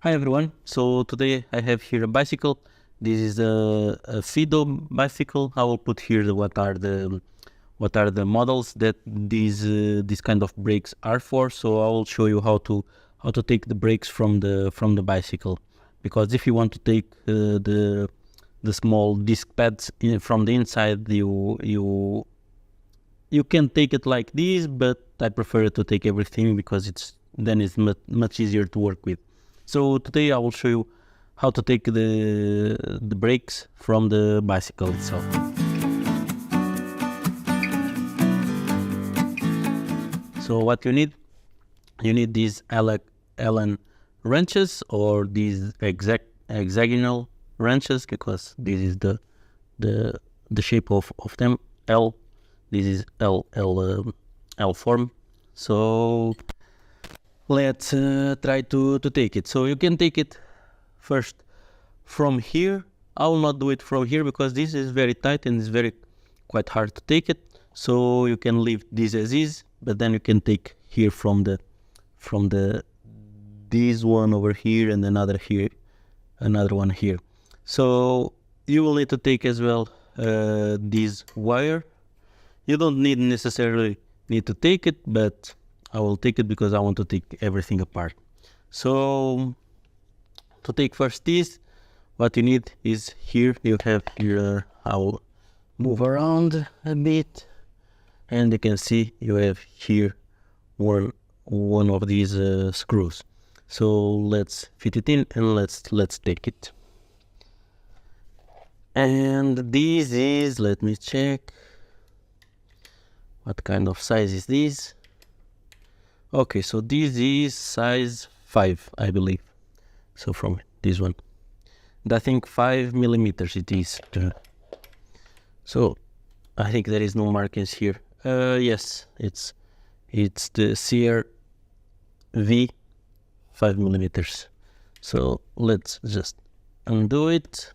Hi everyone, so today I have here a bicycle. This is a Fiido bicycle. I will put here what are the models that these kind of brakes are for. So I will show you how to take the brakes from the bicycle, because if you want to take the small disc pads from the inside, you can take it like this, but I prefer to take everything because it's much easier to work with. So today I will show you how to take the brakes from the bicycle itself. So what you need these Allen wrenches, or these hexagonal wrenches, because this is the shape of them, L. This is L form. So let's try to take it. So you can take it first from here. I will not do it from here because this is very tight and it's quite hard to take it. So you can leave this as is, but then you can take here from this one over here and another one here. So you will need to take as well this wire. You don't necessarily need to take it, but I will take it because I want to take everything apart. So to take first this, what you need is here. You have here, I will move around a bit, and you can see you have here one of these screws. So let's fit it in and let's take it. And this is, let me check, what kind of size is this? Okay, so this is size 5, I believe. So from this one, and I think 5 millimeters it is. So I think there is no markings here. Yes, it's the CRV 5 millimeters. So let's just undo it.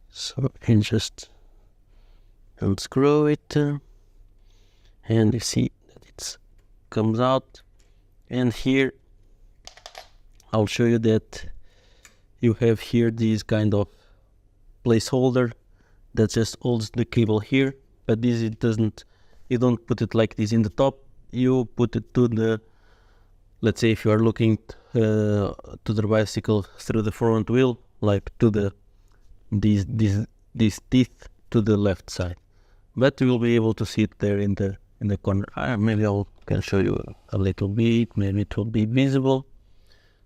So I can just unscrew it, and you see that it comes out. And here I'll show you that you have here this kind of placeholder that just holds the cable here, but this you don't put it like this in the top. You put it to the, let's say if you are looking to the bicycle through the front wheel, like to these teeth to the left side, but you will be able to see it there in the corner. Maybe I can show you a little bit, maybe it will be visible.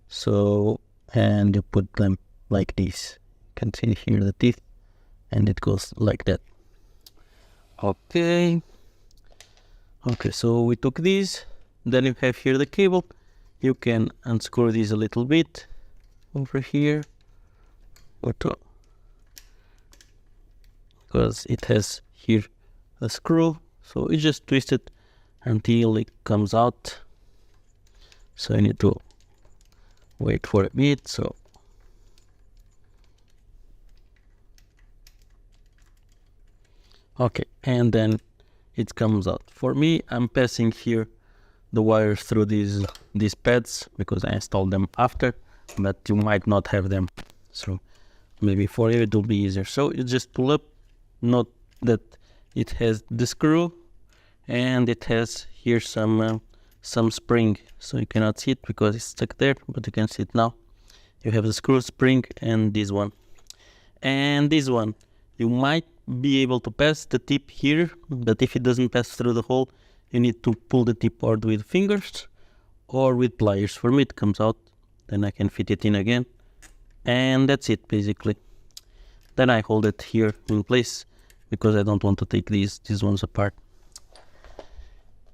So, and you put them like this. You can see here the teeth, and it goes like that. Okay, so we took this. Then you have here the cable. You can unscrew this a little bit over here, because it has here a screw. So you just twist it until it comes out. So you need to wait for a bit. So okay, and then it comes out. For me, I'm passing here the wires through these pads because I installed them after, but you might not have them. So maybe for you it will be easier. So you just pull up. Note that it has the screw, and it has here some spring. So you cannot see it because it's stuck there, but you can see it now. You have the screw, spring, and this one. And this one, you might be able to pass the tip here, but if it doesn't pass through the hole, you need to pull the tip or with fingers or with pliers. For me it comes out, then I can fit it in again, and that's it basically. Then I hold it here in place because I don't want to take these ones apart.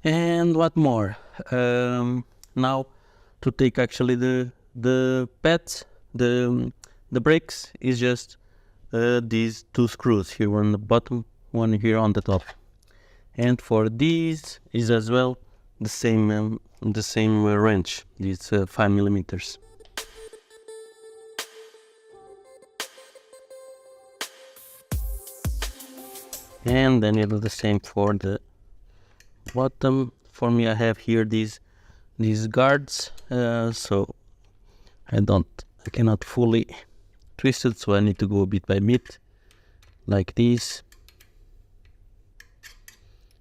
And what more? Now to take actually the pads, the brakes, is just these two screws here, one on the bottom, one here on the top. And for these is as well the same wrench, these 5 millimeters. And then you do the same for the bottom. For me, I have here these these guards, so I cannot fully twist it, so I need to go bit by bit like this.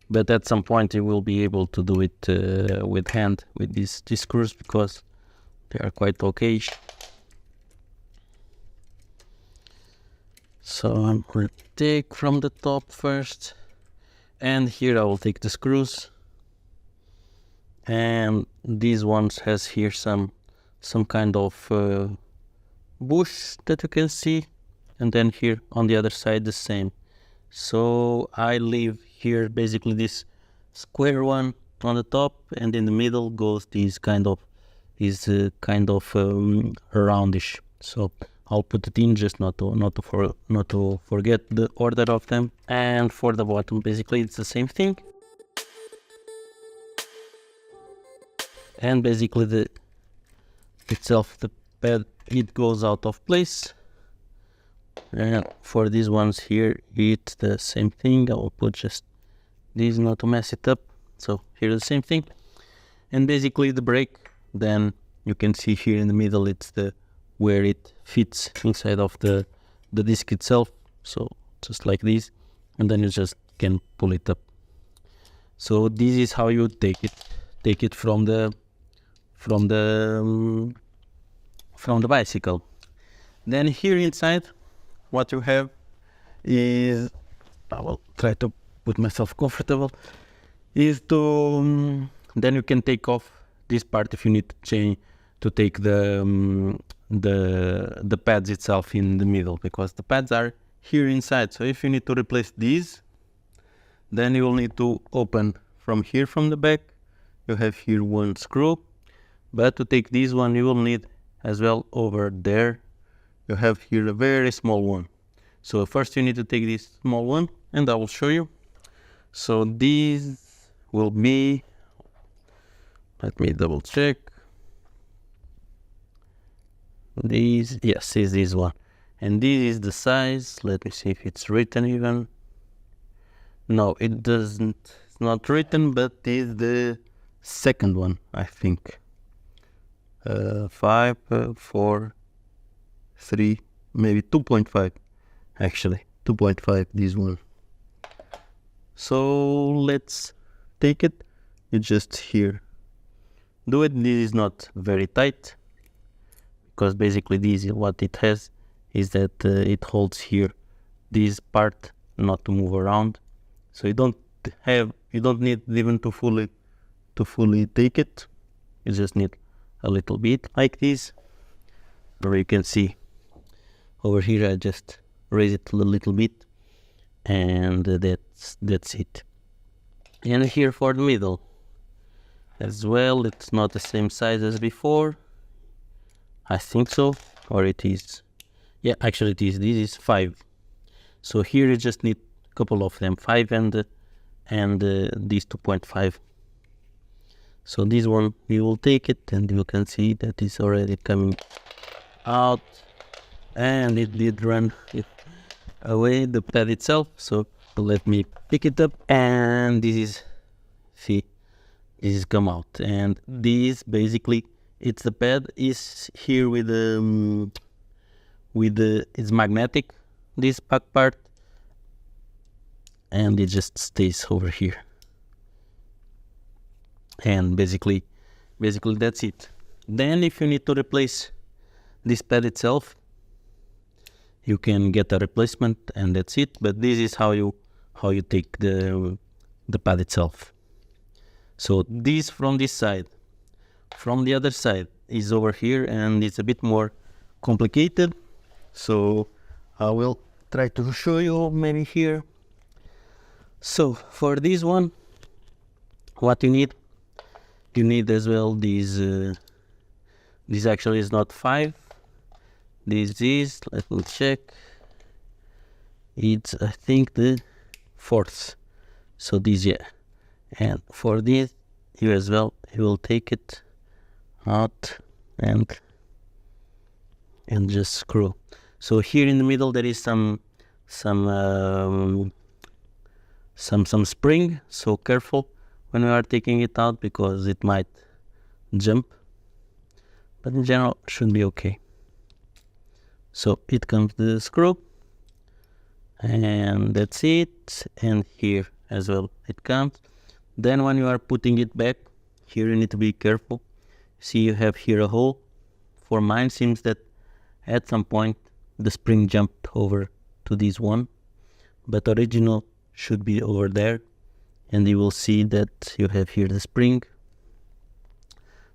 But at some point you will be able to do it with hand with these screws, because they are quite okay. So I'm going to take from the top first, and here I will take the screws, and these ones has here some kind of bush that you can see, and then here on the other side the same. So I leave here basically this square one on the top, and in the middle goes this kind of roundish. So I'll put it in just not to forget the order of them. And for the bottom, basically it's the same thing. And basically the pad, it goes out of place. And for these ones here, it's the same thing. I will put just these not to mess it up. So here the same thing. And basically the brake, then you can see here in the middle, it's where it fits inside of the disc itself. So just like this, and then you just can pull it up. So this is how you take it from the bicycle. Then here inside, what you have is, I will try to put myself comfortable, is to then you can take off this part if you need to take the pads itself in the middle, because the pads are here inside. So if you need to replace these, then you will need to open from here from the back. You have here one screw, but to take this one you will need as well over there. You have here a very small one. So first you need to take this small one, and I will show you. So these will be, let me double check. These, yes, is this one, and this is the size. Let me see if it's written even. No, it doesn't. It's not written, but this is the second one, I think. 5, 4, 3, maybe 2.5. Actually, 2.5. This one. So let's take it. You just here do it. This is not very tight, because basically this is what it has, is that it holds here this part not to move around. So you don't need even to fully take it. You just need a little bit like this. Or you can see over here I just raise it a little bit, and that's it. And here for the middle as well, it's not the same size as before, I think so, or it is. Yeah, actually it is. This is 5. So here you just need a couple of them, 5 and this 2.5. So this one you will take it, and you can see that it's already coming out, and it did run away, the pad itself. So let me pick it up, and this is, see, this is come out, and this basically, it's the pad is here with the it's magnetic, this back part, and it just stays over here. And basically that's it. Then if you need to replace this pad itself, you can get a replacement, and that's it. But this is how you take the pad itself. So this from this side, from the other side is over here, and it's a bit more complicated. So I will try to show you maybe here. So for this one, what you need as well, this actually is not 5. This is, let me check, it's I think the 4th. So this, yeah. And for this, you as well, you will take it out and just screw. So here in the middle there is some spring. So careful when you are taking it out, because it might jump, but in general should be okay. So it comes the screw, and that's it, and here as well it comes. Then when you are putting it back, here you need to be careful. See, you have here a hole. For mine, seems that at some point the spring jumped over to this one, but original should be over there, and you will see that you have here the spring.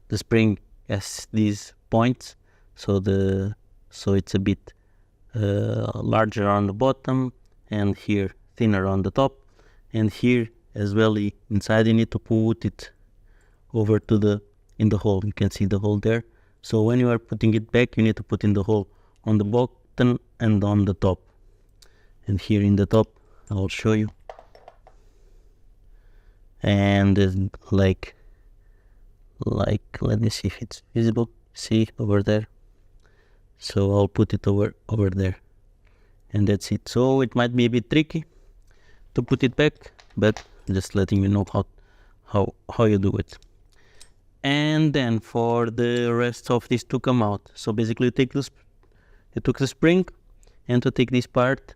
The spring has these points, so it's a bit larger on the bottom, and here thinner on the top, and here as well inside you need to put it over to in the hole. You can see the hole there. So when you are putting it back, you need to put in the hole on the bottom and on the top. And here in the top, I'll show you. And there's like let me see if it's visible. See over there. So I'll put it over there, and that's it. So it might be a bit tricky to put it back, but just letting you know how you do it. And then for the rest of this to come out, so basically you took the spring, and to take this part,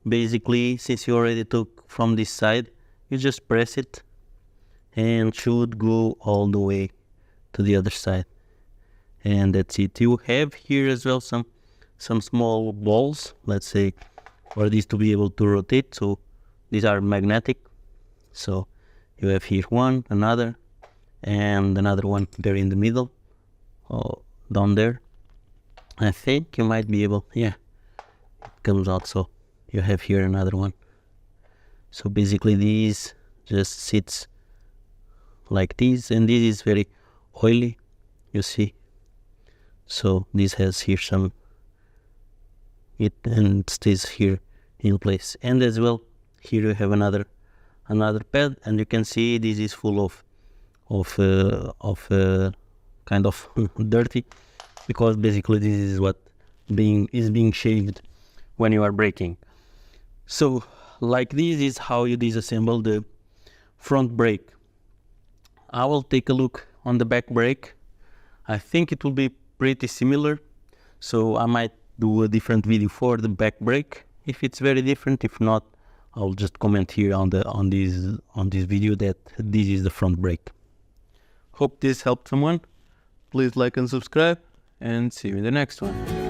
basically since you already took from this side, you just press it and should go all the way to the other side, and that's it. You have here as well some small balls, let's say, for these to be able to rotate. So these are magnetic, so you have here one, another, and another one there in the middle, down there. I think you might be able, yeah, it comes out. So you have here another one. So basically these just sits like this, and this is very oily, you see. So this has here and stays here in place. And as well, here you have another pad, and you can see this is full of kind of dirty, because basically this is what is being shaved when you are braking. So like this is how you disassemble the front brake. I will take a look on the back brake. I think it will be pretty similar, so I might do a different video for the back brake if it's very different. If not, I'll just comment here on this video that this is the front brake. Hope this helped someone. Please like and subscribe, and see you in the next one.